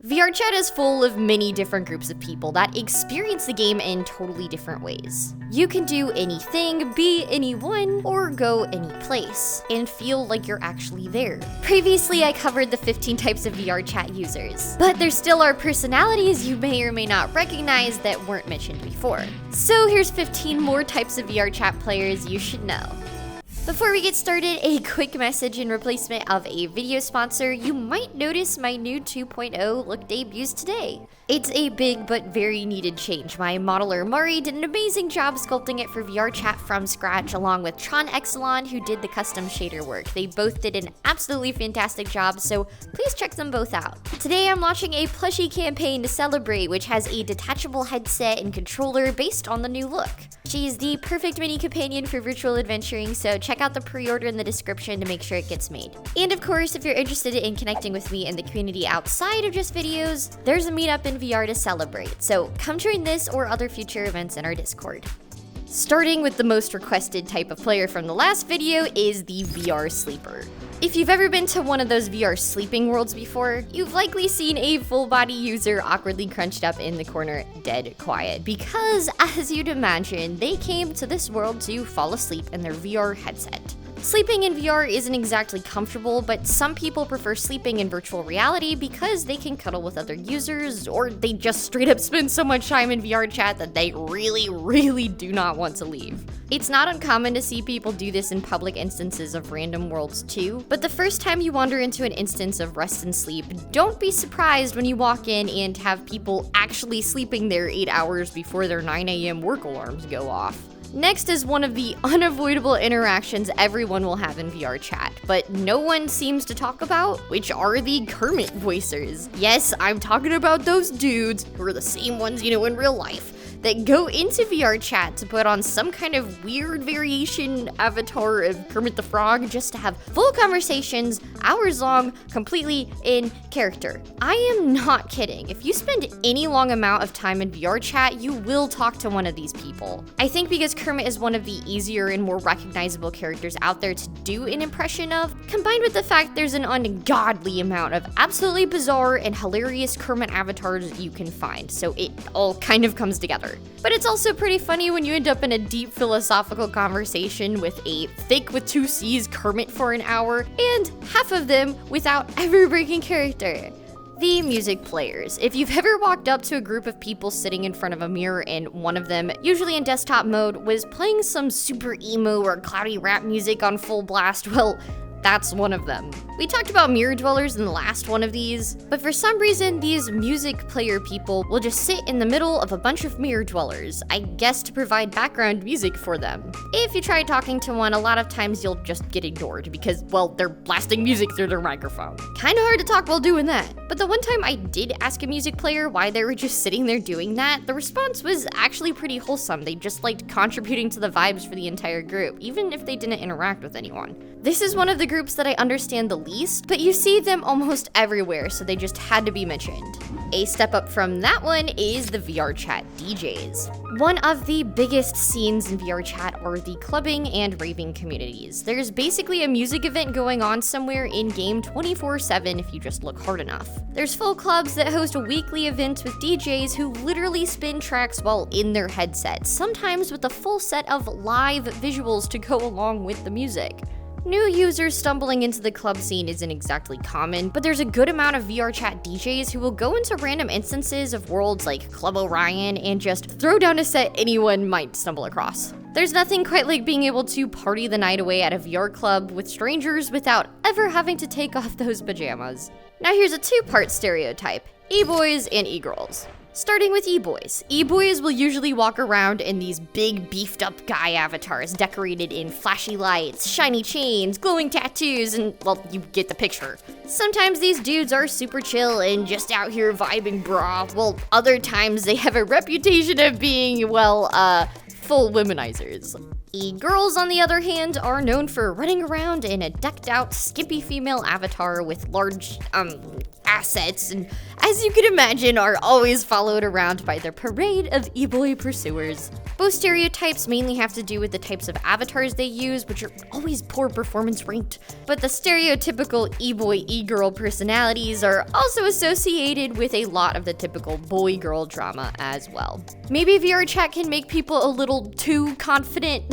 VRChat is full of many different groups of people that experience the game in totally different ways. You can do anything, be anyone, or go any place, and feel like you're actually there. Previously, I covered the 15 types of VRChat users, but there still are personalities you may or may not recognize that weren't mentioned before. So here's 15 more types of VRChat players you should know. Before we get started, a quick message in replacement of a video sponsor. You might notice my new 2.0 look debuts today. It's a big but very needed change. My modeler Mari did an amazing job sculpting it for VRChat from scratch, along with Tron Exelon, who did the custom shader work. They both did an absolutely fantastic job, so please check them both out. Today I'm launching a plushie campaign to celebrate, which has a detachable headset and controller based on the new look. She's the perfect mini companion for virtual adventuring, so check out the pre-order in the description to make sure it gets made. And of course, if you're interested in connecting with me and the community outside of just videos, there's a meetup in VR to celebrate, so come join this or other future events in our Discord. Starting with the most requested type of player from the last video is the VR sleeper. If you've ever been to one of those VR sleeping worlds before, you've likely seen a full-body user awkwardly crunched up in the corner, dead quiet, because, as you'd imagine, they came to this world to fall asleep in their VR headset. Sleeping in VR isn't exactly comfortable, but some people prefer sleeping in virtual reality because they can cuddle with other users, or they just straight up spend so much time in VRChat that they really do not want to leave. It's not uncommon to see people do this in public instances of random worlds too, but the first time you wander into an instance of rest and sleep, don't be surprised when you walk in and have people actually sleeping there 8 hours before their 9 AM work alarms go off. Next is one of the unavoidable interactions everyone will have in VRChat, but no one seems to talk about, which are the Kermit Voicers. Yes, I'm talking about those dudes, who are the same ones you know in real life, that go into VRChat to put on some kind of weird variation avatar of Kermit the Frog just to have full conversations, hours long, completely in character. I am not kidding. If you spend any long amount of time in VRChat, you will talk to one of these people. I think because Kermit is one of the easier and more recognizable characters out there to do an impression of, combined with the fact there's an ungodly amount of absolutely bizarre and hilarious Kermit avatars you can find, so it all kind of comes together. But it's also pretty funny when you end up in a deep philosophical conversation with a thick with 2 C's Kermit for an hour, and half of them without ever breaking character. The music players. If you've ever walked up to a group of people sitting in front of a mirror and one of them, usually in desktop mode, was playing some super emo or cloudy rap music on full blast, well, that's one of them. We talked about mirror dwellers in the last one of these, but for some reason, these music player people will just sit in the middle of a bunch of mirror dwellers, I guess to provide background music for them. If you try talking to one, a lot of times you'll just get ignored because, well, they're blasting music through their microphone. Kinda hard to talk while doing that. But the one time I did ask a music player why they were just sitting there doing that, the response was actually pretty wholesome. They just liked contributing to the vibes for the entire group, even if they didn't interact with anyone. This is one of the groups that I understand the least, but you see them almost everywhere, so they just had to be mentioned. A step up from that one is the VRChat DJs. One of the biggest scenes in VRChat are the clubbing and raving communities. There's basically a music event going on somewhere in-game 24/7 if you just look hard enough. There's full clubs that host weekly events with DJs who literally spin tracks while in their headsets, sometimes with a full set of live visuals to go along with the music. New users stumbling into the club scene isn't exactly common, but there's a good amount of VRChat DJs who will go into random instances of worlds like Club Orion and just throw down a set anyone might stumble across. There's nothing quite like being able to party the night away at a VR club with strangers without ever having to take off those pajamas. Now here's a 2-part stereotype: Eboys and Egirls. Starting with Eboys. Eboys will usually walk around in these big beefed up guy avatars decorated in flashy lights, shiny chains, glowing tattoos, and, well, you get the picture. Sometimes these dudes are super chill and just out here vibing brah, while other times they have a reputation of being, well, full womanizers. E-girls, on the other hand, are known for running around in a decked out, skimpy female avatar with large, assets, and as you can imagine, are always followed around by their parade of e-boy pursuers. Both stereotypes mainly have to do with the types of avatars they use, which are always poor performance ranked. But the stereotypical e-boy, e-girl personalities are also associated with a lot of the typical boy-girl drama as well. Maybe VRChat can make people a little too confident,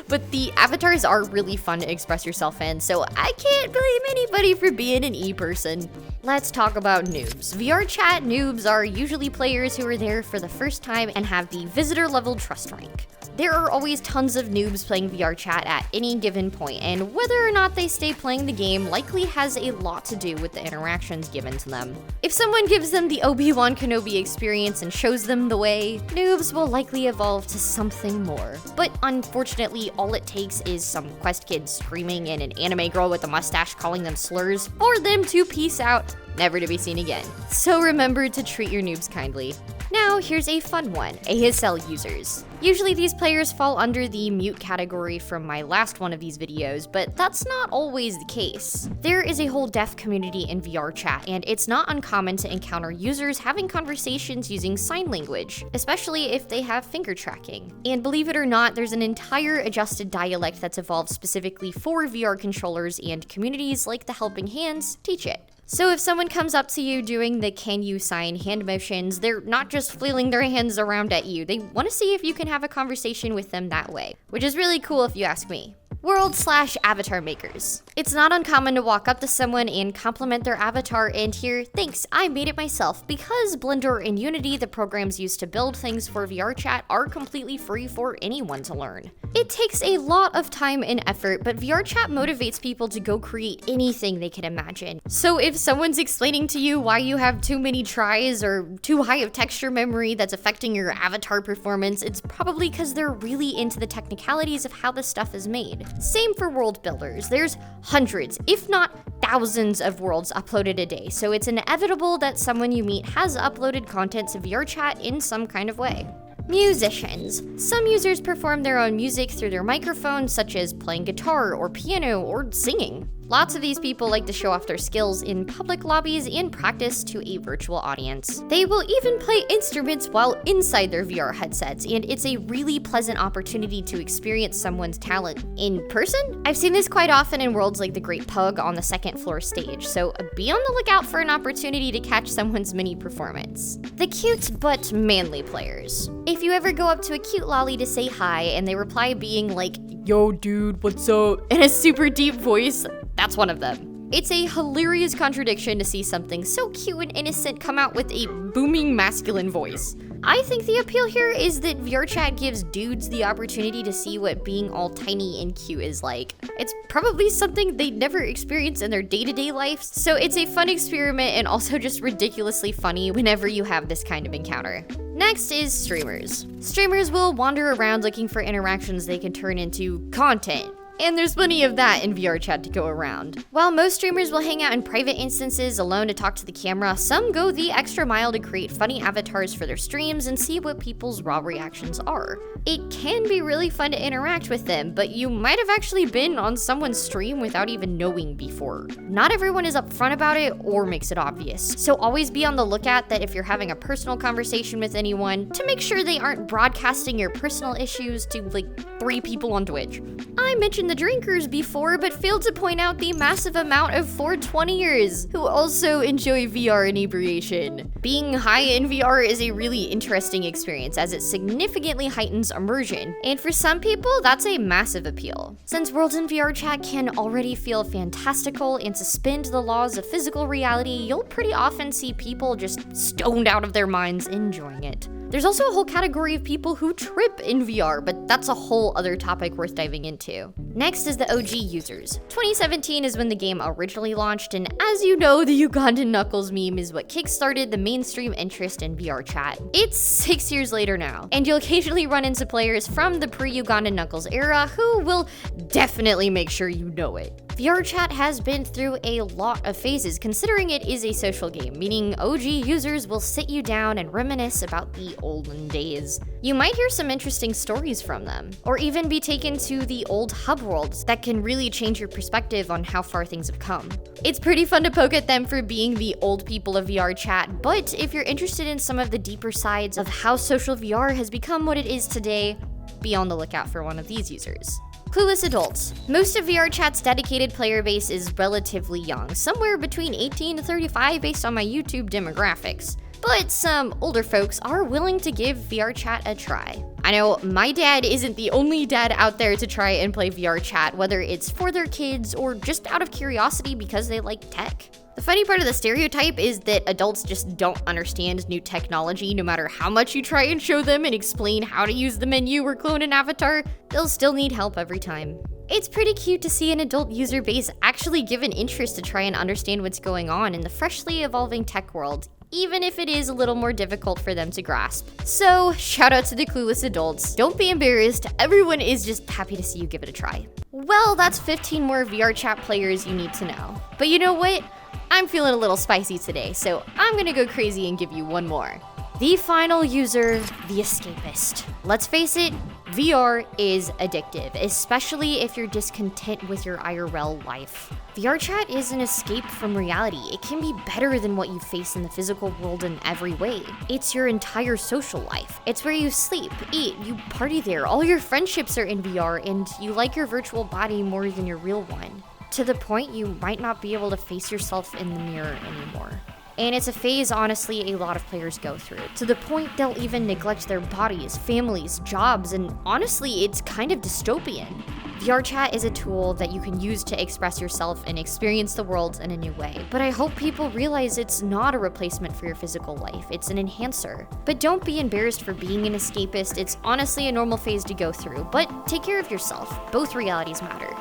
but the avatars are really fun to express yourself in, so I can't blame anybody for being an e-person. Let's talk about noobs. VRChat noobs are usually players who are there for the first time and have the visitor level trust rank. There are always tons of noobs playing VRChat at any given point, and whether or not they stay playing the game likely has a lot to do with the interactions given to them. If someone gives them the Obi-Wan Kenobi experience and shows them the way, noobs will likely evolve to something more. But unfortunately, all it takes is some quest kid screaming and an anime girl with a mustache calling them slurs for them to peace out, never to be seen again. So remember to treat your noobs kindly. Now, here's a fun one, ASL users. Usually these players fall under the mute category from my last one of these videos, but that's not always the case. There is a whole deaf community in VRChat, and it's not uncommon to encounter users having conversations using sign language, especially if they have finger tracking. And believe it or not, there's an entire adjusted dialect that's evolved specifically for VR controllers, and communities like the Helping Hands teach it. So if someone comes up to you doing the can you sign hand motions, they're not just flailing their hands around at you. They want to see if you can have a conversation with them that way, which is really cool if you ask me. World/avatar makers. It's not uncommon to walk up to someone and compliment their avatar and hear, "Thanks, I made it myself," because Blender and Unity, the programs used to build things for VRChat, are completely free for anyone to learn. It takes a lot of time and effort, but VRChat motivates people to go create anything they can imagine. So if someone's explaining to you why you have too many tries or too high of texture memory that's affecting your avatar performance, it's probably because they're really into the technicalities of how this stuff is made. Same for world builders. There's hundreds, if not thousands of worlds uploaded a day, so it's inevitable that someone you meet has uploaded content to VRChat in some kind of way. Musicians. Some users perform their own music through their microphones, such as playing guitar or piano or singing. Lots of these people like to show off their skills in public lobbies and practice to a virtual audience. They will even play instruments while inside their VR headsets, and it's a really pleasant opportunity to experience someone's talent in person. I've seen this quite often in worlds like the Great Pug on the second floor stage, so be on the lookout for an opportunity to catch someone's mini performance. The cute but manly players. If you ever go up to a cute lolly to say hi and they reply being like, "Yo dude, what's up?" in a super deep voice, that's one of them. It's a hilarious contradiction to see something so cute and innocent come out with a booming masculine voice. I think the appeal here is that VRChat gives dudes the opportunity to see what being all tiny and cute is like. It's probably something they'd never experience in their day-to-day life, so it's a fun experiment and also just ridiculously funny whenever you have this kind of encounter. Next is streamers. Streamers will wander around looking for interactions they can turn into content. And there's plenty of that in VRChat to go around. While most streamers will hang out in private instances alone to talk to the camera, some go the extra mile to create funny avatars for their streams and see what people's raw reactions are. It can be really fun to interact with them, but you might have actually been on someone's stream without even knowing before. Not everyone is upfront about it or makes it obvious, so always be on the lookout that if you're having a personal conversation with anyone, to make sure they aren't broadcasting your personal issues to like 3 people on Twitch. I mentioned the drinkers before, but failed to point out the massive amount of 420ers who also enjoy VR inebriation. Being high in VR is a really interesting experience as it significantly heightens immersion, and for some people, that's a massive appeal. Since worlds in VRChat can already feel fantastical and suspend the laws of physical reality, you'll pretty often see people just stoned out of their minds enjoying it. There's also a whole category of people who trip in VR, but that's a whole other topic worth diving into. Next is the OG users. 2017 is when the game originally launched, and as you know, the Ugandan Knuckles meme is what kickstarted the mainstream interest in VRChat. It's 6 years later now, and you'll occasionally run into players from the pre-Ugandan Knuckles era who will definitely make sure you know it. VRChat has been through a lot of phases considering it is a social game, meaning OG users will sit you down and reminisce about the olden days. You might hear some interesting stories from them, or even be taken to the old hub worlds that can really change your perspective on how far things have come. It's pretty fun to poke at them for being the old people of VRChat, but if you're interested in some of the deeper sides of how social VR has become what it is today, Be on the lookout for one of these users. Clueless Adults. Most of VRChat's dedicated player base is relatively young, somewhere between 18 to 35 based on my YouTube demographics. But some older folks are willing to give VRChat a try. I know my dad isn't the only dad out there to try and play VRChat, whether it's for their kids or just out of curiosity because they like tech. The funny part of the stereotype is that adults just don't understand new technology. No matter how much you try and show them and explain how to use the menu or clone an avatar, they'll still need help every time. It's pretty cute to see an adult user base actually give an interest to try and understand what's going on in the freshly evolving tech world, even if it is a little more difficult for them to grasp. So, shout out to the clueless adults. Don't be embarrassed, everyone is just happy to see you give it a try. Well, that's 15 more VRChat players you need to know. But you know what? I'm feeling a little spicy today, so I'm gonna go crazy and give you one more. The final user, the Escapist. Let's face it, VR is addictive, especially if you're discontent with your IRL life. VRChat is an escape from reality. It can be better than what you face in the physical world in every way. It's your entire social life. It's where you sleep, eat, you party there. All your friendships are in VR, and you like your virtual body more than your real one. To the point you might not be able to face yourself in the mirror anymore. And it's a phase, honestly, a lot of players go through, to the point they'll even neglect their bodies, families, jobs, and honestly, it's kind of dystopian. VRChat is a tool that you can use to express yourself and experience the world in a new way. But I hope people realize it's not a replacement for your physical life, it's an enhancer. But don't be embarrassed for being an escapist, it's honestly a normal phase to go through, but take care of yourself. Both realities matter.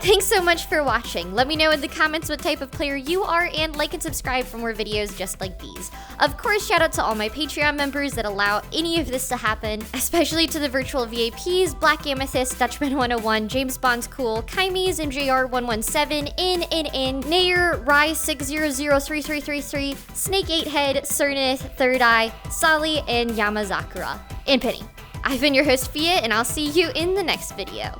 Thanks so much for watching. Let me know in the comments what type of player you are, and like and subscribe for more videos just like these. Of course, shout out to all my Patreon members that allow any of this to happen, especially to the virtual VIPs, Black Amethyst, Dutchman101, James Bond's Cool, Kaimes, MJR117, Nair, Rai6003333, Snake8head, Cernith, Third Eye, Sali, and Yamazakura. And Penny. I've been your host, PHIA, and I'll see you in the next video.